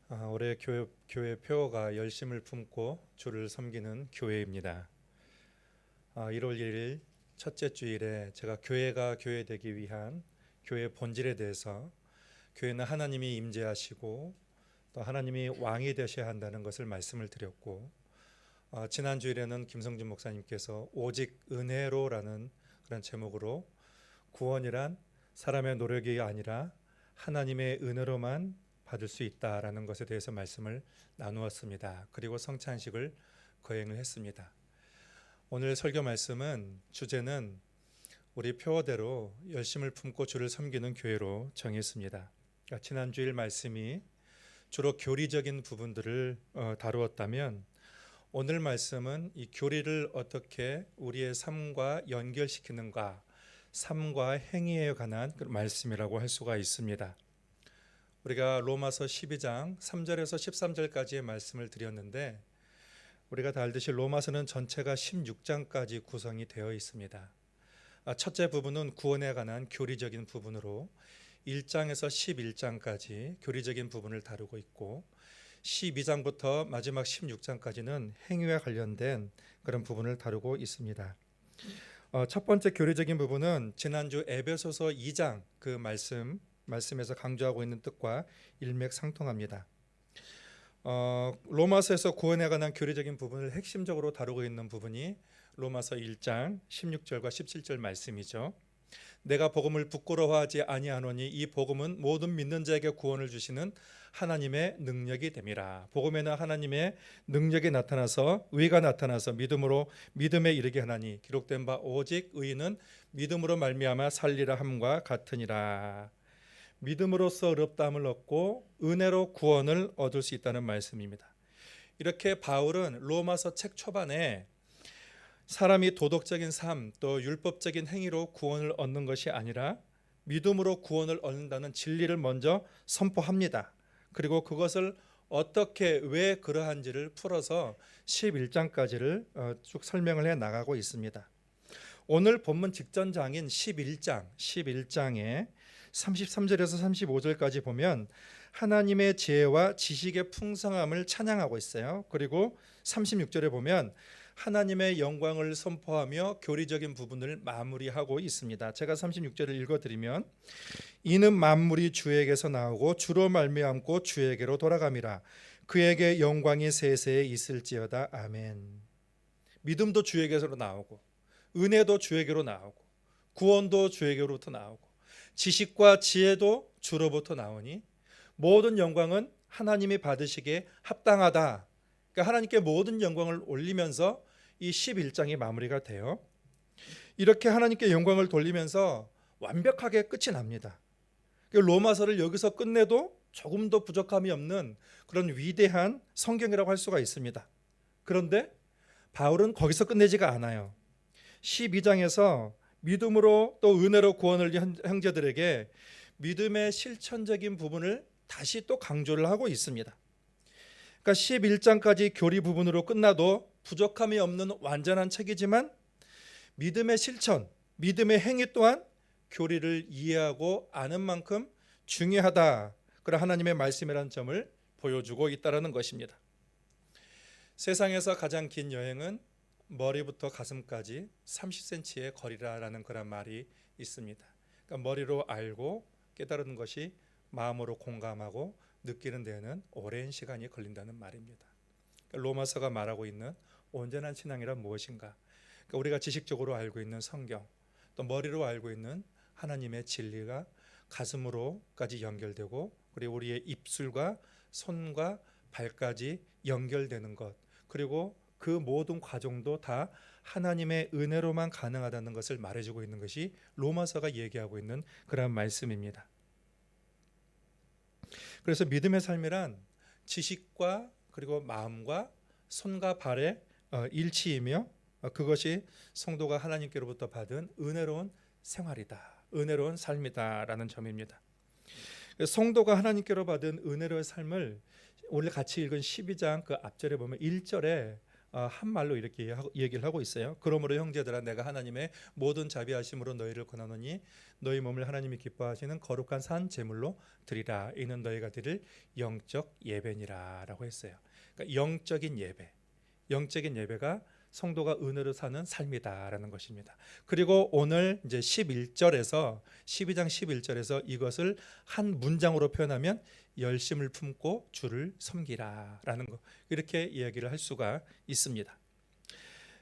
올해 교회 표어가 열심을 품고 주를 섬기는 교회입니다. 1월 1일 첫째 주일에 제가 교회가 교회되기 위한 교회 본질에 대해서 교회는 하나님이 임재하시고 또 하나님이 왕이 되셔야 한다는 것을 말씀을 드렸고, 지난 주일에는 김성준 목사님께서 오직 은혜로라는 그런 제목으로 구원이란 사람의 노력이 아니라 하나님의 은혜로만 받을 수 있다라는 것에 대해서 말씀을 나누었습니다. 그리고 성찬식을 거행을 했습니다. 오늘 설교 말씀은 주제는 우리 표어대로 열심을 품고 주를 섬기는 교회로 정했습니다. 지난 주일 말씀이 주로 교리적인 부분들을 다루었다면, 오늘 말씀은 이 교리를 어떻게 우리의 삶과 연결시키는가, 삶과 행위에 관한 말씀이라고 할 수가 있습니다. 우리가 로마서 12장 3절에서 13절까지의 말씀을 드렸는데, 우리가 다 알듯이 로마서는 전체가 16장까지 구성이 되어 있습니다. 첫째 부분은 구원에 관한 교리적인 부분으로 1장에서 11장까지 교리적인 부분을 다루고 있고, 12장부터 마지막 16장까지는 행위와 관련된 그런 부분을 다루고 있습니다. 첫 번째 교리적인 부분은 지난주 에베소서 2장 그 말씀에서 강조하고 있는 뜻과 일맥상통합니다. 로마서에서 구원에 관한 교리적인 부분을 핵심적으로 다루고 있는 부분이 로마서 1장 16절과 17절 말씀이죠. 내가 복음을 부끄러워하지 아니하노니 이 복음은 모든 믿는 자에게 구원을 주시는 하나님의 능력이 됨이라. 복음에는 하나님의 능력이 나타나서 의가 나타나서 믿음에 이르게 하나니 기록된 바 오직 의인은 믿음으로 말미암아 살리라 함과 같으니라. 믿음으로써 의롭다함을 얻고 은혜로 구원을 얻을 수 있다는 말씀입니다. 이렇게 바울은 로마서 책 초반에 사람이 도덕적인 삶 또 율법적인 행위로 구원을 얻는 것이 아니라 믿음으로 구원을 얻는다는 진리를 먼저 선포합니다. 그리고 그것을 어떻게 왜 그러한지를 풀어서 11장까지를 쭉 설명을 해 나가고 있습니다. 오늘 본문 직전 장인 11장에 33절에서 35절까지 보면 하나님의 지혜와 지식의 풍성함을 찬양하고 있어요. 그리고 36절에 보면 하나님의 영광을 선포하며 교리적인 부분을 마무리하고 있습니다. 제가 36절을 읽어드리면, 이는 만물이 주에게서 나오고 주로 말미암고 주에게로 돌아감이라. 그에게 영광이 세세에 있을지어다. 아멘. 믿음도 주에게서 나오고 은혜도 주에게로 나오고 구원도 주에게로부터 나오고 지식과 지혜도 주로부터 나오니 모든 영광은 하나님이 받으시기에 합당하다. 그러니까 하나님께 모든 영광을 올리면서 이 11장이 마무리가 돼요. 이렇게 하나님께 영광을 돌리면서 완벽하게 끝이 납니다. 로마서를 여기서 끝내도 조금도 부족함이 없는 그런 위대한 성경이라고 할 수가 있습니다. 그런데 바울은 거기서 끝내지가 않아요. 12장에서 믿음으로 또 은혜로 구원을 형제들에게 믿음의 실천적인 부분을 다시 또 강조를 하고 있습니다. 그러니까 11장까지 교리 부분으로 끝나도 부족함이 없는 완전한 책이지만 믿음의 실천, 믿음의 행위 또한 교리를 이해하고 아는 만큼 중요하다. 그런 하나님의 말씀이라는 점을 보여주고 있다는 것입니다. 세상에서 가장 긴 여행은 머리부터 가슴까지 30cm의 거리라는 그런 말이 있습니다. 그러니까 머리로 알고 깨달은 것이 마음으로 공감하고 느끼는 데에는 오랜 시간이 걸린다는 말입니다. 그러니까 로마서가 말하고 있는 온전한 신앙이란 무엇인가? 그러니까 우리가 지식적으로 알고 있는 성경, 또 머리로 알고 있는 하나님의 진리가 가슴으로까지 연결되고, 그리고 우리의 입술과 손과 발까지 연결되는 것, 그리고 그 모든 과정도 다 하나님의 은혜로만 가능하다는 것을 말해주고 있는 것이 로마서가 얘기하고 있는 그런 말씀입니다. 그래서 믿음의 삶이란 지식과 그리고 마음과 손과 발의 일치이며, 그것이 성도가 하나님께로부터 받은 은혜로운 생활이다, 은혜로운 삶이다라는 점입니다. 성도가 하나님께로 받은 은혜로운 삶을 오늘 같이 읽은 12장 그 앞절에 보면 1절에 한 말로 이렇게 얘기를 하고 있어요. 그러므로 형제들아 내가 하나님의 모든 자비하심으로 너희를 권하노니 너희 몸을 하나님이 기뻐하시는 거룩한 산 제물로 드리라. 이는 너희가 드릴 영적 예배니라라고 했어요. 그러니까 영적인 예배가 성도가 은혜로 사는 삶이다라는 것입니다. 그리고 오늘 이제 12장 11절에서 이것을 한 문장으로 표현하면 열심을 품고 주를 섬기라라는 거, 이렇게 이야기를 할 수가 있습니다.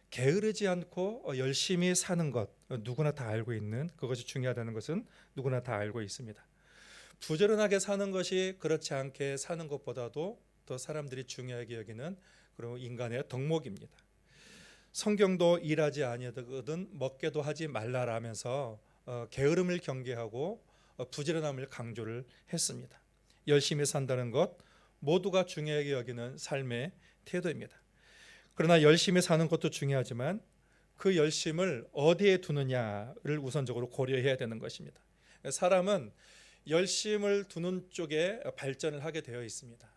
게으르지 않고 열심히 사는 것, 누구나 다 알고 있는 그것이 중요하다는 것은 누구나 다 알고 있습니다. 부지런하게 사는 것이 그렇지 않게 사는 것보다도 더 사람들이 중요하게 여기는 그런 인간의 덕목입니다. 성경도 일하지 아니하거든 먹게도 하지 말라라면서 게으름을 경계하고 부지런함을 강조를 했습니다. 열심히 산다는 것 모두가 중요하게 여기는 삶의 태도입니다. 그러나 열심히 사는 것도 중요하지만 그 열심을 어디에 두느냐를 우선적으로 고려해야 되는 것입니다. 사람은 열심을 두는 쪽에 발전을 하게 되어 있습니다.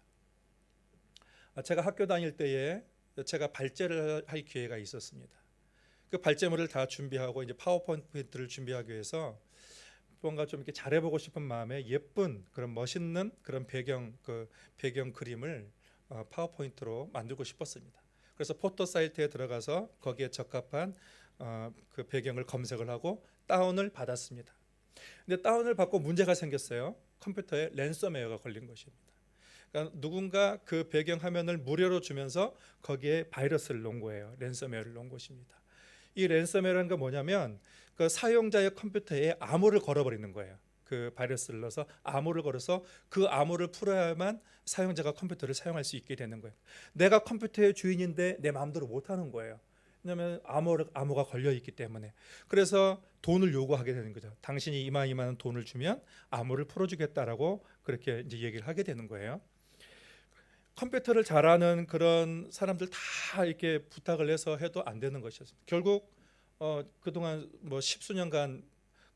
제가 학교 다닐 때에 제가 발제를 할 기회가 있었습니다. 그 발제물을 다 준비하고 이제 파워포인트를 준비하기 위해서 뭔가 좀 이렇게 잘해보고 싶은 마음에 예쁜 그런 멋있는 그런 배경 그림을 파워포인트로 만들고 싶었습니다. 그래서 포토 사이트에 들어가서 거기에 적합한 그 배경을 검색을 하고 다운을 받았습니다. 근데 다운을 받고 문제가 생겼어요. 컴퓨터에 랜섬웨어가 걸린 것입니다. 그러니까 누군가 그 배경 화면을 무료로 주면서 거기에 바이러스를 놓은 거예요. 랜섬웨어를 놓은 것입니다. 이 랜섬웨어라는 건 뭐냐면 그 사용자의 컴퓨터에 암호를 걸어버리는 거예요. 그 바이러스를 넣어서 암호를 걸어서 그 암호를 풀어야만 사용자가 컴퓨터를 사용할 수 있게 되는 거예요. 내가 컴퓨터의 주인인데 내 마음대로 못하는 거예요. 왜냐하면 암호가 걸려 있기 때문에. 그래서 돈을 요구하게 되는 거죠. 당신이 이만한 돈을 주면 암호를 풀어주겠다라고 그렇게 이제 얘기를 하게 되는 거예요. 컴퓨터를 잘하는 그런 사람들 다 이렇게 부탁을 해서 해도 안 되는 것이었습니다. 결국 그동안 뭐 십수년간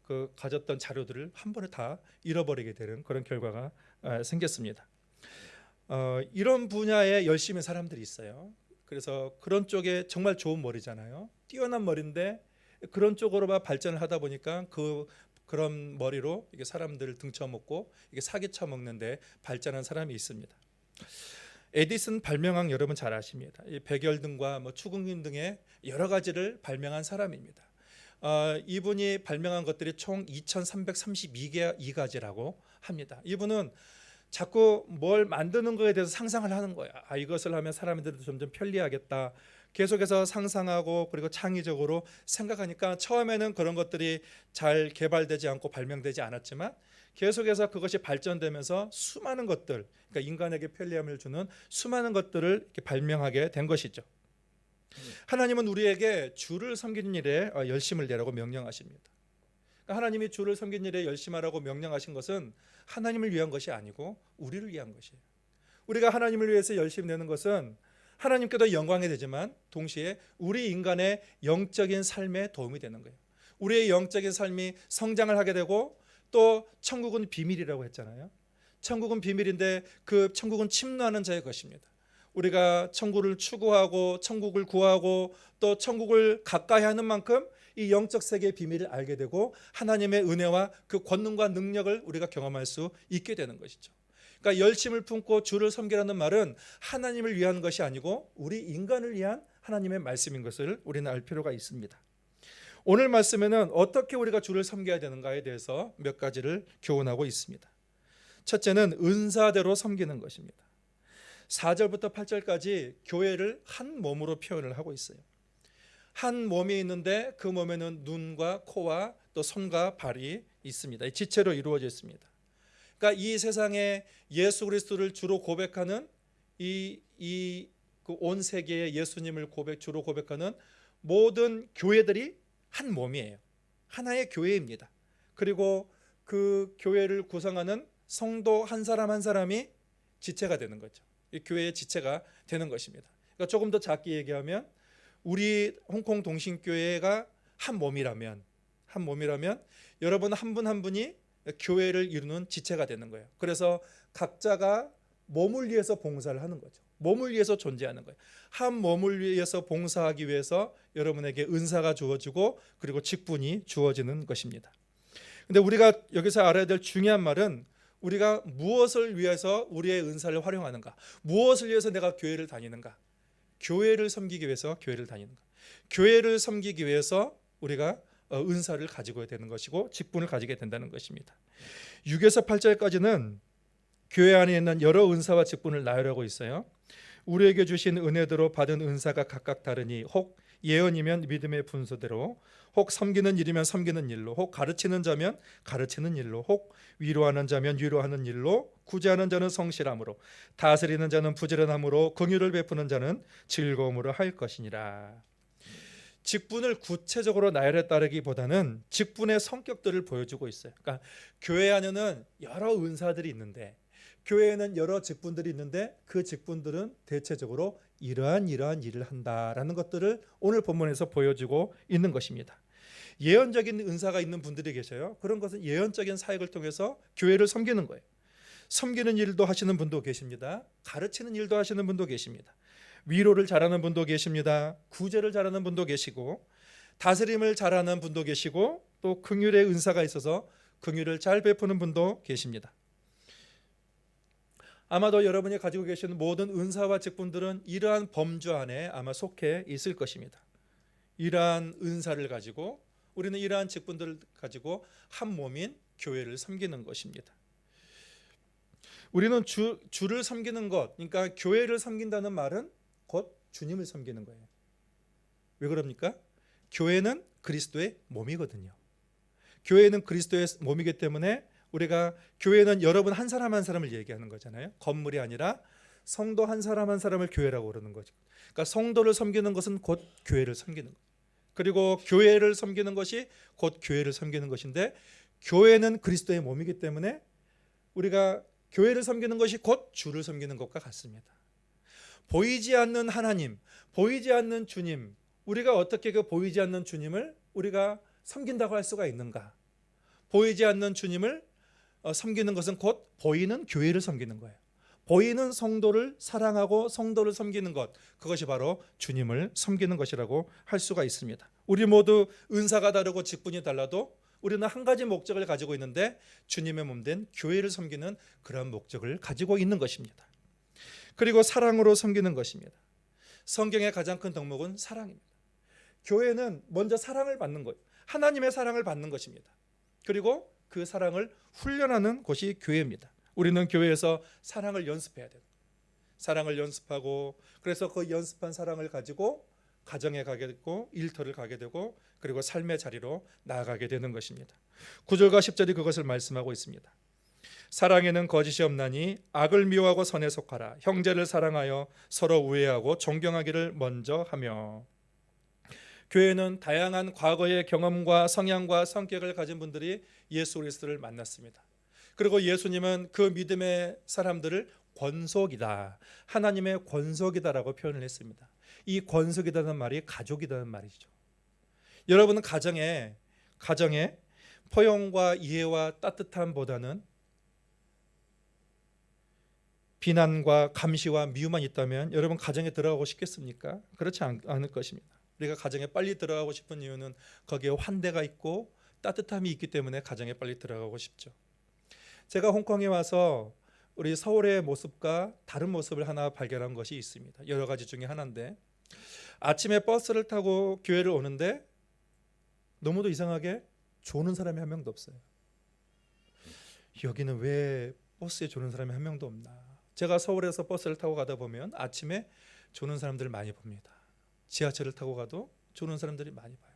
그 가졌던 자료들을 한 번에 다 잃어버리게 되는 그런 결과가 생겼습니다. 이런 분야에 열심히 사람들이 있어요. 그래서 그런 쪽에 정말 좋은 머리잖아요. 뛰어난 머리인데 그런 쪽으로만 발전을 하다 보니까 그런 머리로 이게 사람들을 등쳐먹고 이게 사기쳐 먹는데 발전한 사람이 있습니다. 에디슨 발명왕 여러분 잘 아십니다. 이 백열등과 뭐 추궁림 등의 여러 가지를 발명한 사람입니다. 이분이 발명한 것들이 총 2332가지라고 합니다. 이분은 자꾸 뭘 만드는 거에 대해서 상상을 하는 거야. 이것을 하면 사람들도 점점 편리하겠다. 계속해서 상상하고 그리고 창의적으로 생각하니까 처음에는 그런 것들이 잘 개발되지 않고 발명되지 않았지만 계속해서 그것이 발전되면서 수많은 것들, 그러니까 인간에게 편리함을 주는 수많은 것들을 이렇게 발명하게 된 것이죠. 하나님은 우리에게 주를 섬기는 일에 열심을 내라고 명령하십니다. 하나님이 주를 섬기는 일에 열심하라고 명령하신 것은 하나님을 위한 것이 아니고 우리를 위한 것이에요. 우리가 하나님을 위해서 열심히 내는 것은 하나님께도 영광이 되지만 동시에 우리 인간의 영적인 삶에 도움이 되는 거예요. 우리의 영적인 삶이 성장을 하게 되고 또 천국은 비밀이라고 했잖아요. 천국은 비밀인데 그 천국은 침노하는 자의 것입니다. 우리가 천국을 추구하고 천국을 구하고 또 천국을 가까이 하는 만큼 이 영적 세계의 비밀을 알게 되고 하나님의 은혜와 그 권능과 능력을 우리가 경험할 수 있게 되는 것이죠. 그러니까 열심을 품고 주를 섬기라는 말은 하나님을 위한 것이 아니고 우리 인간을 위한 하나님의 말씀인 것을 우리는 알 필요가 있습니다. 오늘 말씀에는 어떻게 우리가 주를 섬겨야 되는가에 대해서 몇 가지를 교훈하고 있습니다. 첫째는 은사대로 섬기는 것입니다. 4절부터 8절까지 교회를 한 몸으로 표현을 하고 있어요. 한 몸이 있는데 그 몸에는 눈과 코와 또 손과 발이 있습니다. 지체로 이루어져 있습니다. 그러니까 이 세상에 예수 그리스도를 주로 고백하는 온 세계의 예수님을 주로 고백하는 모든 교회들이 한 몸이에요. 하나의 교회입니다. 그리고 그 교회를 구성하는 성도 한 사람 한 사람이 지체가 되는 거죠. 이 교회의 지체가 되는 것입니다. 그러니까 조금 더 작게 얘기하면 우리 홍콩 동신교회가 한 몸이라면 여러분 한 분 한 분이 교회를 이루는 지체가 되는 거예요. 그래서 각자가 몸을 위해서 봉사를 하는 거죠. 몸을 위해서 존재하는 거예요. 한 몸을 위해서 봉사하기 위해서 여러분에게 은사가 주어지고 그리고 직분이 주어지는 것입니다. 근데 우리가 여기서 알아야 될 중요한 말은 우리가 무엇을 위해서 우리의 은사를 활용하는가? 무엇을 위해서 내가 교회를 다니는가? 교회를 섬기기 위해서 교회를 다니는가? 교회를 섬기기 위해서 우리가 은사를 가지고 되는 것이고 직분을 가지게 된다는 것입니다. 6에서 8절까지는 교회 안에 있는 여러 은사와 직분을 나열하고 있어요. 우리에게 주신 은혜대로 받은 은사가 각각 다르니 혹 예언이면 믿음의 분수대로, 혹 섬기는 일이면 섬기는 일로, 혹 가르치는 자면 가르치는 일로, 혹 위로하는 자면 위로하는 일로, 구제하는 자는 성실함으로, 다스리는 자는 부지런함으로, 긍휼을 베푸는 자는 즐거움으로 할 것이니라. 직분을 구체적으로 나열했다기보다는 직분의 성격들을 보여주고 있어요. 그러니까 교회 안에는 여러 은사들이 있는데, 교회에는 여러 직분들이 있는데 그 직분들은 대체적으로 이러한 일을 한다라는 것들을 오늘 본문에서 보여주고 있는 것입니다. 예언적인 은사가 있는 분들이 계셔요. 그런 것은 예언적인 사역을 통해서 교회를 섬기는 거예요. 섬기는 일도 하시는 분도 계십니다. 가르치는 일도 하시는 분도 계십니다. 위로를 잘하는 분도 계십니다. 구제를 잘하는 분도 계시고, 다스림을 잘하는 분도 계시고, 또 긍휼의 은사가 있어서 긍휼을 잘 베푸는 분도 계십니다. 아마도 여러분이 가지고 계시는 모든 은사와 직분들은 이러한 범주 안에 아마 속해 있을 것입니다. 이러한 은사를 가지고 우리는 이러한 직분들을 가지고 한 몸인 교회를 섬기는 것입니다. 우리는 주를 섬기는 것, 그러니까 교회를 섬긴다는 말은 곧 주님을 섬기는 거예요. 왜 그럽니까? 교회는 그리스도의 몸이거든요. 교회는 그리스도의 몸이기 때문에 우리가 교회는 여러분 한 사람 한 사람을 얘기하는 거잖아요. 건물이 아니라 성도 한 사람 한 사람을 교회라고 그러는 거죠. 그러니까 성도를 섬기는 것은 곧 교회를 섬기는 거예요. 그리고 교회를 섬기는 것이 곧 교회를 섬기는 것인데, 교회는 그리스도의 몸이기 때문에 우리가 교회를 섬기는 것이 곧 주를 섬기는 것과 같습니다. 보이지 않는 하나님, 보이지 않는 주님, 우리가 어떻게 그 보이지 않는 주님을 우리가 섬긴다고 할 수가 있는가? 보이지 않는 주님을 섬기는 것은 곧 보이는 교회를 섬기는 거예요. 보이는 성도를 사랑하고 성도를 섬기는 것, 그것이 바로 주님을 섬기는 것이라고 할 수가 있습니다. 우리 모두 은사가 다르고 직분이 달라도 우리는 한 가지 목적을 가지고 있는데, 주님의 몸된 교회를 섬기는 그런 목적을 가지고 있는 것입니다. 그리고 사랑으로 섬기는 것입니다. 성경의 가장 큰 덕목은 사랑입니다. 교회는 먼저 사랑을 받는 거예요. 하나님의 사랑을 받는 것입니다. 그리고 그 사랑을 훈련하는 곳이 교회입니다. 우리는 교회에서 사랑을 연습해야 돼요. 사랑을 연습하고, 그래서 그 연습한 사랑을 가지고 가정에 가게 되고 일터를 가게 되고 그리고 삶의 자리로 나아가게 되는 것입니다. 9절과 10절이 그것을 말씀하고 있습니다. 사랑에는 거짓이 없나니 악을 미워하고 선에 속하라. 형제를 사랑하여 서로 우애하고 존경하기를 먼저 하며. 교회는 다양한 과거의 경험과 성향과 성격을 가진 분들이 예수 그리스도를 만났습니다. 그리고 예수님은 그 믿음의 사람들을 권속이다, 하나님의 권속이다라고 표현을 했습니다. 이 권속이다는 말이 가족이라는 말이죠. 여러분은 가정에 포용과 이해와 따뜻함보다는 비난과 감시와 미움만 있다면 여러분 가정에 들어가고 싶겠습니까? 그렇지 않을 것입니다. 우리가 가정에 빨리 들어가고 싶은 이유는 거기에 환대가 있고 따뜻함이 있기 때문에 가정에 빨리 들어가고 싶죠. 제가 홍콩에 와서 우리 서울의 모습과 다른 모습을 하나 발견한 것이 있습니다. 여러 가지 중에 하나인데, 아침에 버스를 타고 교회를 오는데 너무도 이상하게 조는 사람이 한 명도 없어요. 여기는 왜 버스에 조는 사람이 한 명도 없나? 제가 서울에서 버스를 타고 가다 보면 아침에 조는 사람들을 많이 봅니다. 지하철을 타고 가도 조는 사람들이 많이 봐요.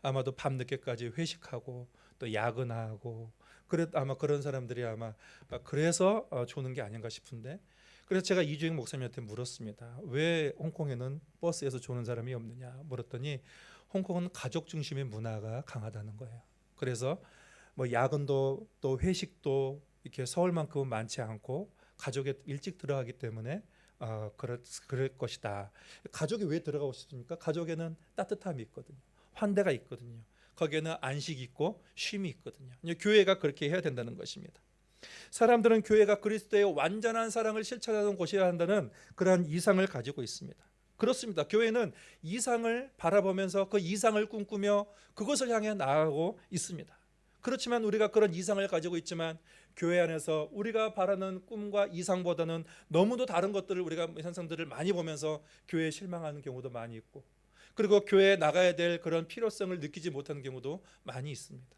아마도 밤늦게까지 회식하고 또 야근하고 아마 그런 사람들이 아마 그래서 조는 게 아닌가 싶은데, 그래서 제가 이주영 목사님한테 물었습니다. 왜 홍콩에는 버스에서 조는 사람이 없느냐 물었더니 홍콩은 가족 중심의 문화가 강하다는 거예요. 그래서 뭐 야근도 또 회식도 이렇게 서울만큼은 많지 않고 가족에 일찍 들어가기 때문에 그럴 것이다. 가족이 왜 들어가고 싶습니까? 가족에는 따뜻함이 있거든요. 환대가 있거든요. 거기에는 안식이 있고 쉼이 있거든요. 교회가 그렇게 해야 된다는 것입니다. 사람들은 교회가 그리스도의 완전한 사랑을 실천하는 곳이어야 한다는 그러한 이상을 가지고 있습니다. 그렇습니다. 교회는 이상을 바라보면서 그 이상을 꿈꾸며 그것을 향해 나아가고 있습니다. 그렇지만 우리가 그런 이상을 가지고 있지만 교회 안에서 우리가 바라는 꿈과 이상보다는 너무도 다른 것들을 우리가 현상들을 많이 보면서 교회에 실망하는 경우도 많이 있고, 그리고 교회에 나가야 될 그런 필요성을 느끼지 못하는 경우도 많이 있습니다.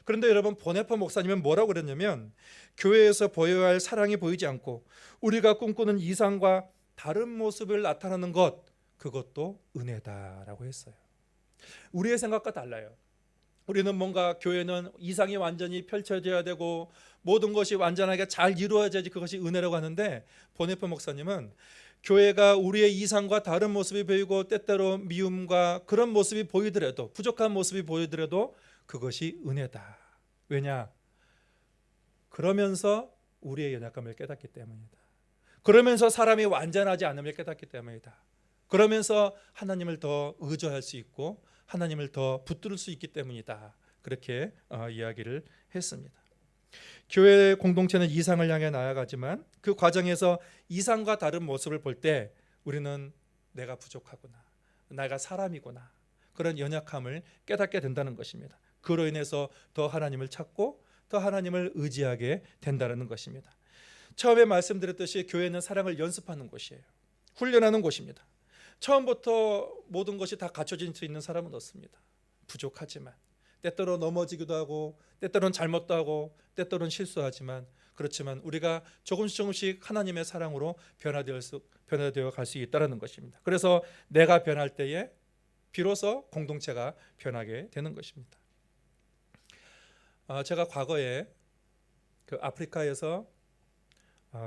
그런데 여러분, 보네파 목사님은 뭐라고 그랬냐면, 교회에서 보여야 할 사랑이 보이지 않고 우리가 꿈꾸는 이상과 다른 모습을 나타나는 것, 그것도 은혜다라고 했어요. 우리의 생각과 달라요. 우리는 뭔가 교회는 이상이 완전히 펼쳐져야 되고 모든 것이 완전하게 잘 이루어져야지 그것이 은혜라고 하는데, 보네파 목사님은 교회가 우리의 이상과 다른 모습이 보이고 때때로 미움과 그런 모습이 보이더라도, 부족한 모습이 보이더라도 그것이 은혜다. 왜냐? 그러면서 우리의 연약함을 깨닫기 때문이다. 그러면서 사람이 완전하지 않음을 깨닫기 때문이다. 그러면서 하나님을 더 의존할 수 있고 하나님을 더 붙들 수 있기 때문이다. 그렇게 이야기를 했습니다. 교회 공동체는 이상을 향해 나아가지만 그 과정에서 이상과 다른 모습을 볼 때 우리는 내가 부족하구나, 내가 사람이구나, 그런 연약함을 깨닫게 된다는 것입니다. 그로 인해서 더 하나님을 찾고 더 하나님을 의지하게 된다는 것입니다. 처음에 말씀드렸듯이 교회는 사랑을 연습하는 곳이에요. 훈련하는 곳입니다. 처음부터 모든 것이 다 갖춰질 수 있는 사람은 없습니다. 부족하지만, 때때로 넘어지기도 하고 때때로는 잘못도 하고 때때로는 실수하지만, 그렇지만 우리가 조금씩 하나님의 사랑으로 변화되어 갈 수 있다는 것입니다. 그래서 내가 변할 때에 비로소 공동체가 변하게 되는 것입니다. 제가 과거에 그 아프리카에서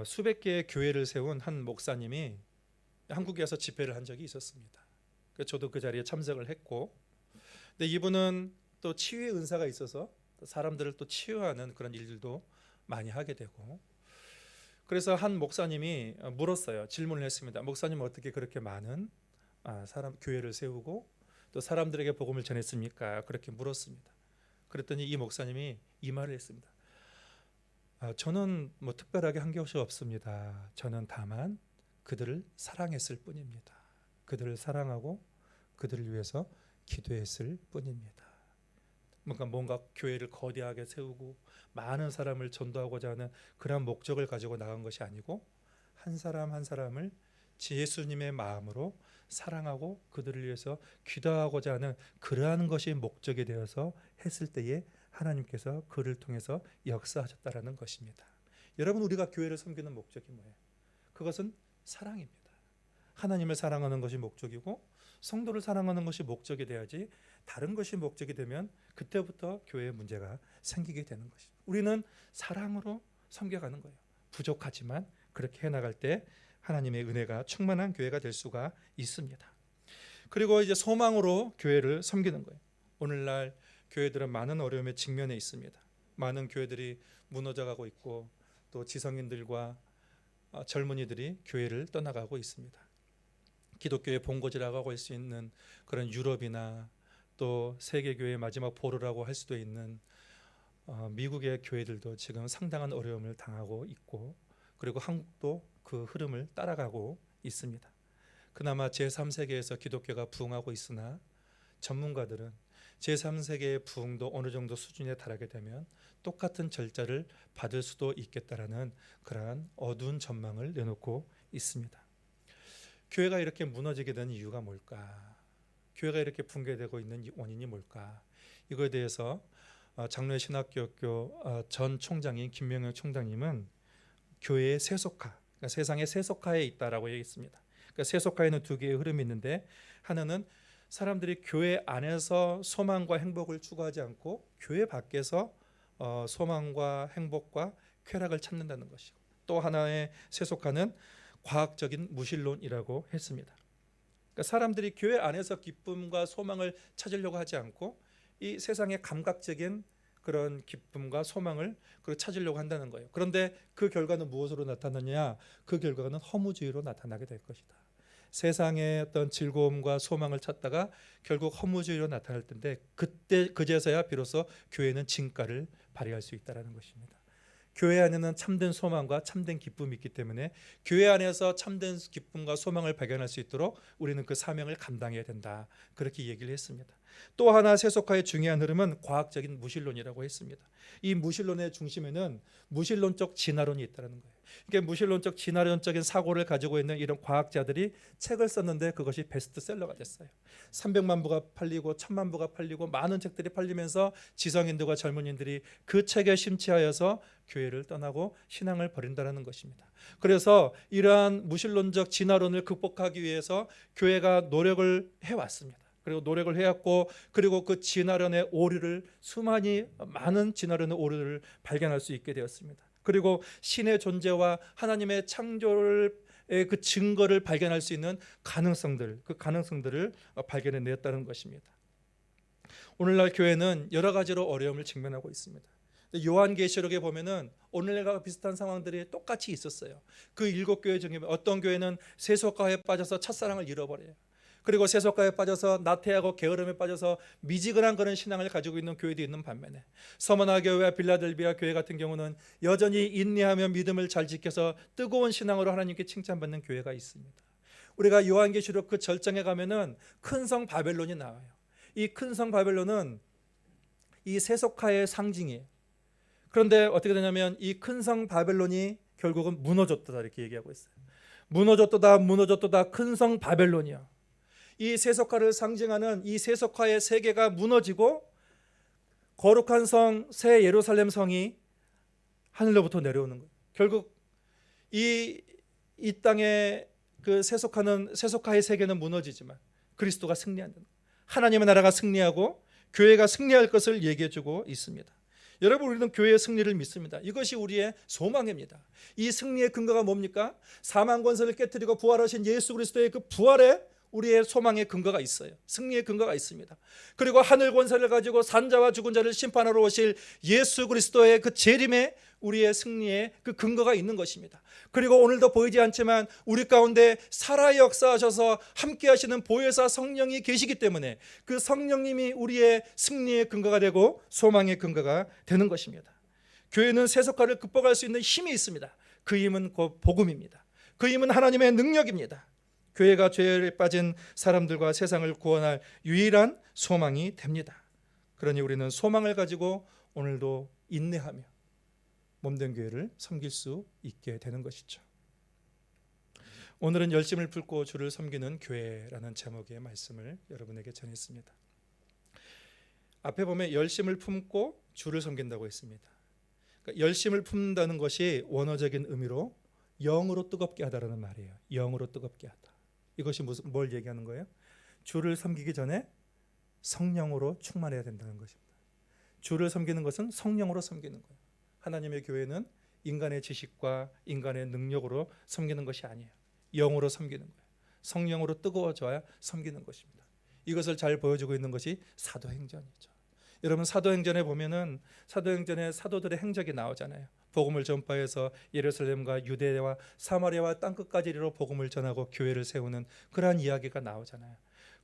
수백 개의 교회를 세운 한 목사님이 한국에서 집회를 한 적이 있었습니다. 저도 그 자리에 참석을 했고, 근데 이분은 또 치유의 은사가 있어서 사람들을 또 치유하는 그런 일들도 많이 하게 되고, 그래서 한 목사님이 물었어요. 질문을 했습니다. 목사님, 어떻게 그렇게 많은 교회를 세우고 또 사람들에게 복음을 전했습니까? 그렇게 물었습니다. 그랬더니 이 목사님이 이 말을 했습니다. 저는 뭐 특별하게 한 것이 없습니다. 저는 다만 그들을 사랑했을 뿐입니다. 그들을 사랑하고 그들을 위해서 기도했을 뿐입니다. 뭔가 교회를 거대하게 세우고 많은 사람을 전도하고자 하는 그런 목적을 가지고 나간 것이 아니고, 한 사람 한 사람을 예수님의 마음으로 사랑하고 그들을 위해서 기도하고자 하는 그러한 것이 목적이 되어서 했을 때에 하나님께서 그를 통해서 역사하셨다라는 것입니다. 여러분, 우리가 교회를 섬기는 목적이 뭐예요? 그것은 사랑입니다. 하나님을 사랑하는 것이 목적이고 성도를 사랑하는 것이 목적이 돼야지, 다른 것이 목적이 되면 그때부터 교회에 문제가 생기게 되는 것입니다. 우리는 사랑으로 섬겨가는 거예요. 부족하지만 그렇게 해나갈 때 하나님의 은혜가 충만한 교회가 될 수가 있습니다. 그리고 이제 소망으로 교회를 섬기는 거예요. 오늘날 교회들은 많은 어려움에 직면해 있습니다. 많은 교회들이 무너져가고 있고 또 지성인들과 젊은이들이 교회를 떠나가고 있습니다. 기독교의 본거지라고 할 수 있는 그런 유럽이나 또 세계교회의 마지막 보루라고 할 수도 있는 미국의 교회들도 지금 상당한 어려움을 당하고 있고, 그리고 한국도 그 흐름을 따라가고 있습니다. 그나마 제3세계에서 기독교가 부흥하고 있으나 전문가들은 제3세계의 부흥도 어느 정도 수준에 달하게 되면 똑같은 절자를 받을 수도 있겠다라는 그러한 어두운 전망을 내놓고 있습니다. 교회가 이렇게 무너지게 된 이유가 뭘까? 교회가 이렇게 붕괴되고 있는 원인이 뭘까? 이거에 대해서 장로의 신학교육교 전 총장인 김명영 총장님은 교회의 세속화, 그러니까 세상의 세속화에 있다라고 얘기했습니다. 그러니까 세속화에는 두 개의 흐름이 있는데, 하나는 사람들이 교회 안에서 소망과 행복을 추구하지 않고 교회 밖에서 소망과 행복과 쾌락을 찾는다는 것이고, 또 하나의 세속화는 과학적인 무신론이라고 했습니다. 그러니까 사람들이 교회 안에서 기쁨과 소망을 찾으려고 하지 않고 이 세상의 감각적인 그런 기쁨과 소망을 찾으려고 한다는 거예요. 그런데 그 결과는 무엇으로 나타나냐? 그 결과는 허무주의로 나타나게 될 것이다. 세상의 어떤 즐거움과 소망을 찾다가 결국 허무주의로 나타날 텐데, 그제서야 비로소 교회는 진가를 발휘할 수 있다는 것입니다. 교회 안에는 참된 소망과 참된 기쁨이 있기 때문에 교회 안에서 참된 기쁨과 소망을 발견할 수 있도록 우리는 그 사명을 감당해야 된다. 그렇게 얘기를 했습니다. 또 하나 세속화의 중요한 흐름은 과학적인 무신론이라고 했습니다. 이 무신론의 중심에는 무신론적 진화론이 있다는 거예요. 그러니까 무신론적 진화론적인 사고를 가지고 있는 이런 과학자들이 책을 썼는데 그것이 베스트셀러가 됐어요. 300만 부가 팔리고 1000만 부가 팔리고 많은 책들이 팔리면서 지성인들과 젊은이들이 그 책에 심취하여서 교회를 떠나고 신앙을 버린다는 것입니다. 그래서 이러한 무신론적 진화론을 극복하기 위해서 교회가 노력을 해왔습니다. 그리고 노력을 해왔고, 그리고 그 진화론의 오류를 많은 진화론의 오류를 발견할 수 있게 되었습니다. 그리고 신의 존재와 하나님의 창조의 그 증거를 발견할 수 있는 그 가능성들을 발견해냈다는 것입니다. 오늘날 교회는 여러 가지로 어려움을 직면하고 있습니다. 요한계시록에 보면은 오늘날과 비슷한 상황들이 똑같이 있었어요. 그 7교회 중에 어떤 교회는 세속화에 빠져서 첫사랑을 잃어버려요. 그리고 세속화에 빠져서 나태하고 게으름에 빠져서 미지근한 그런 신앙을 가지고 있는 교회도 있는 반면에 서머나 교회와 빌라델비아 교회 같은 경우는 여전히 인내하며 믿음을 잘 지켜서 뜨거운 신앙으로 하나님께 칭찬받는 교회가 있습니다. 우리가 요한계시록 그 절정에 가면은 큰 성 바벨론이 나와요. 이 큰 성 바벨론은 이 세속화의 상징이에요. 그런데 어떻게 되냐면 이 큰 성 바벨론이 결국은 무너졌다 이렇게 얘기하고 있어요. 무너졌도다 큰 성 바벨론이야. 이 세속화를 상징하는 이 세속화의 세계가 무너지고 거룩한 성 새 예루살렘 성이 하늘로부터 내려오는 거예요. 결국 이 땅의 그 세속화의 세계는 무너지지만 그리스도가 승리한다. 하나님의 나라가 승리하고 교회가 승리할 것을 얘기해주고 있습니다. 여러분, 우리는 교회의 승리를 믿습니다. 이것이 우리의 소망입니다. 이 승리의 근거가 뭡니까? 사망 권세를 깨뜨리고 부활하신 예수 그리스도의 그 부활에 우리의 소망의 근거가 있어요. 승리의 근거가 있습니다. 그리고 하늘 권세를 가지고 산자와 죽은 자를 심판하러 오실 예수 그리스도의 그 재림에 우리의 승리의 그 근거가 있는 것입니다. 그리고 오늘도 보이지 않지만 우리 가운데 살아 역사하셔서 함께 하시는 보혜사 성령이 계시기 때문에 그 성령님이 우리의 승리의 근거가 되고 소망의 근거가 되는 것입니다. 교회는 세속화를 극복할 수 있는 힘이 있습니다. 그 힘은 곧 복음입니다. 그 힘은 하나님의 능력입니다. 교회가 죄에 빠진 사람들과 세상을 구원할 유일한 소망이 됩니다. 그러니 우리는 소망을 가지고 오늘도 인내하며 몸된 교회를 섬길 수 있게 되는 것이죠. 오늘은 열심을 품고 주를 섬기는 교회라는 제목의 말씀을 여러분에게 전했습니다. 앞에 보면 열심을 품고 주를 섬긴다고 했습니다. 그러니까 열심을 품는다는 것이 원어적인 의미로 영으로 뜨겁게 하다라는 말이에요. 영으로 뜨겁게 하다. 이것이 뭘 얘기하는 거예요? 주를 섬기기 전에 성령으로 충만해야 된다는 것입니다. 주를 섬기는 것은 성령으로 섬기는 거예요. 하나님의 교회는 인간의 지식과 인간의 능력으로 섬기는 것이 아니에요. 영으로 섬기는 거예요. 성령으로 뜨거워져야 섬기는 것입니다. 이것을 잘 보여주고 있는 것이 사도행전이죠. 여러분, 사도행전에 보면은 사도행전에 사도들의 행적이 나오잖아요. 복음을 전파해서 예루살렘과 유대와 사마리아와 땅끝까지 이르러 복음을 전하고 교회를 세우는 그러한 이야기가 나오잖아요.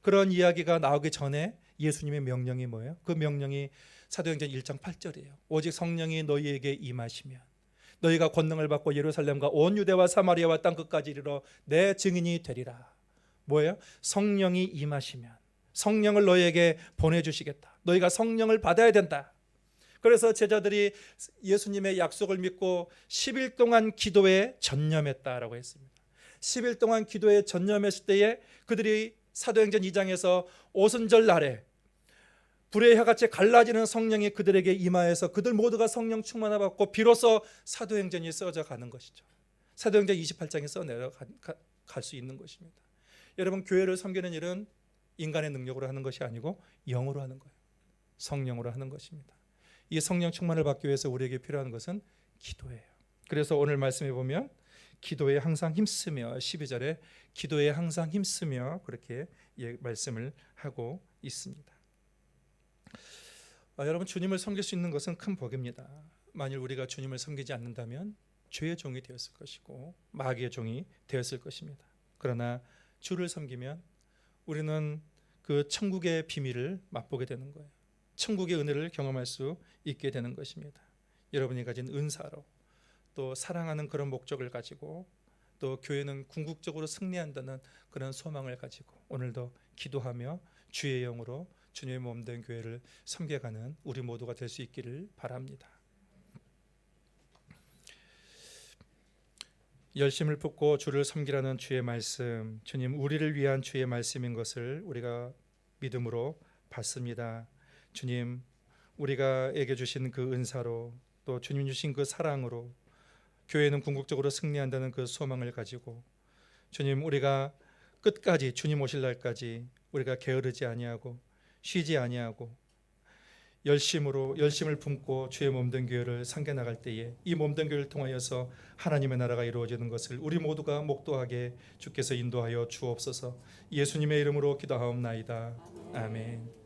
그런 이야기가 나오기 전에 예수님의 명령이 뭐예요? 그 명령이 사도행전 1장 8절이에요. 오직 성령이 너희에게 임하시면 너희가 권능을 받고 예루살렘과 온 유대와 사마리아와 땅끝까지 이르러 내 증인이 되리라. 뭐예요? 성령이 임하시면 성령을 너희에게 보내주시겠다. 너희가 성령을 받아야 된다. 그래서 제자들이 예수님의 약속을 믿고 10일 동안 기도에 전념했다라고 했습니다. 10일 동안 기도에 전념했을 때에 그들이 사도행전 2장에서 오순절 날에 불의 혀같이 갈라지는 성령이 그들에게 임하여서 그들 모두가 성령 충만을 받고 비로소 사도행전이 써져 가는 것이죠. 사도행전 28장에 써내려갈 수 있는 것입니다. 여러분, 교회를 섬기는 일은 인간의 능력으로 하는 것이 아니고 영으로 하는 거예요. 성령으로 하는 것입니다. 이 성령 충만을 받기 위해서 우리에게 필요한 것은 기도예요. 그래서 오늘 말씀해 보면 기도에 항상 힘쓰며 12절에 기도에 항상 힘쓰며 그렇게 말씀을 하고 있습니다. 여러분, 주님을 섬길 수 있는 것은 큰 복입니다. 만일 우리가 주님을 섬기지 않는다면 죄의 종이 되었을 것이고 마귀의 종이 되었을 것입니다. 그러나 주를 섬기면 우리는 그 천국의 비밀을 맛보게 되는 거예요. 천국의 은혜를 경험할 수 있게 되는 것입니다. 여러분이 가진 은사로 또 사랑하는 그런 목적을 가지고 또 교회는 궁극적으로 승리한다는 그런 소망을 가지고 오늘도 기도하며 주의 영으로 주님의 몸된 교회를 섬겨가는 우리 모두가 될 수 있기를 바랍니다. 열심을 붓고 주를 섬기라는 주의 말씀, 주님 우리를 위한 주의 말씀인 것을 우리가 믿음으로 받습니다. 주님 우리가에게 주신 그 은사로 또 주님 주신 그 사랑으로 교회는 궁극적으로 승리한다는 그 소망을 가지고 주님 우리가 끝까지 주님 오실 날까지 우리가 게으르지 아니하고 쉬지 아니하고 열심을 품고 주의 몸된 교회를 섬겨 나갈 때에 이 몸된 교회를 통하여서 하나님의 나라가 이루어지는 것을 우리 모두가 목도하게 주께서 인도하여 주옵소서. 예수님의 이름으로 기도하옵나이다. 아멘.